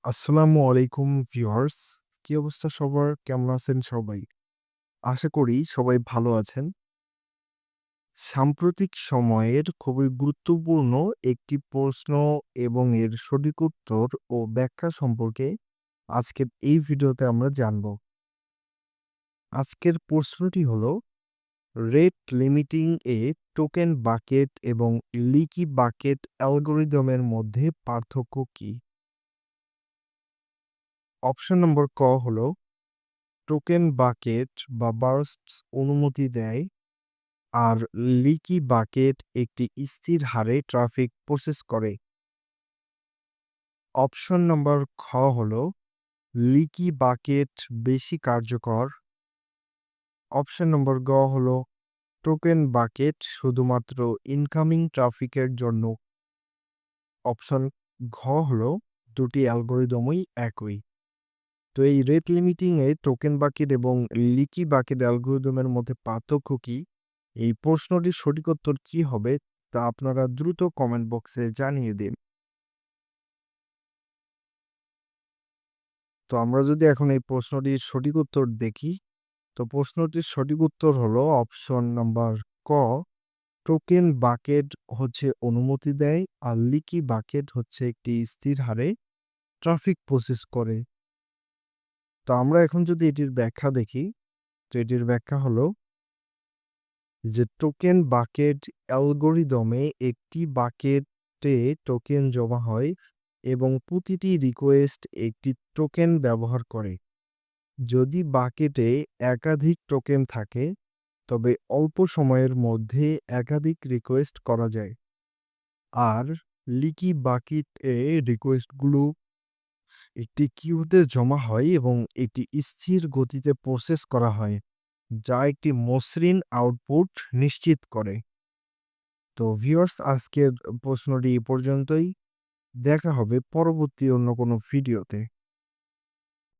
আসসালামু আলাইকুম ভিউয়ার্স। কি অবস্থা সবার? কেমন আছেন সবাই? আশা করি সবাই ভালো আছেন। সাম্প্রতিক সময়ের খুবই গুরুত্বপূর্ণ একটি প্রশ্ন এবং এর সঠিক উত্তর ও ব্যাখ্যা সম্পর্কে আজকের এই ভিডিওতে আমরা জানব। আজকের প্রশ্নটি হলো রেট লিমিটিং এ টোকেন বাকেট এবং লিকি বাকেট অ্যালগরিদমের মধ্যে পার্থক্য কী? অপশন নম্বর ক হলো টোকেন বাকেট বা বার্স্টস অনুমতি দেয় আর লিকি বাকেট একটি স্থির হারে ট্রাফিক প্রসেস করে। অপশন নম্বর খ হলো লিকি বাকেট বেশি কার্যকর। অপশন নম্বর গ হলো টোকেন বাকেট শুধুমাত্র ইনকামিং ট্রাফিকের জন্য। অপশন ঘ হলো দুটি অ্যালগরিদমই একই। তো এই রেট লিমিটিং এ টোকেন বাকেট এবং লিকি বাকেট অ্যালগরিদমের মধ্যে পার্থক্য কি? এই প্রশ্নটির সঠিক উত্তর কি হবে তা আপনারা দ্রুত কমেন্ট বক্সে জানিয়ে দিন। তো আমরা যদি এখন এই প্রশ্নটির সঠিক উত্তর দেখি, তো প্রশ্নটির সঠিক উত্তর হলো অপশন নাম্বার ক, টোকেন বাকেট হচ্ছে অনুমতি দেয় আর লিকি বাকেট হচ্ছে একটি স্থির হারে ট্রাফিক প্রসেস করে। তো আমরা এখন যদি এটির ব্যাখ্যা দেখি, তো এটির ব্যাখ্যা হলো যে টোকেন বাকেট অ্যালগরিদমে একটি বাকেটে টোকেন জমা হয় এবং প্রতিটি রিকোয়েস্ট একটি টোকেন ব্যবহার করে। যদি বাকেটে একাধিক টোকেন থাকে তবে অল্প সময়ের মধ্যে একাধিক রিকোয়েস্ট করা যায়। আর লিকি বাকেটে রিকোয়েস্টগুলো একটি কিউতে জমা হয় এবং একটি স্থির গতিতে প্রসেস করা হয়, যা একটি মসৃণ আউটপুট নিশ্চিত করে। তো ভিউয়ার্স, আজকের প্রশ্নটি এ পর্যন্তই। দেখা হবে পরবর্তী অন্য কোনো ভিডিওতে।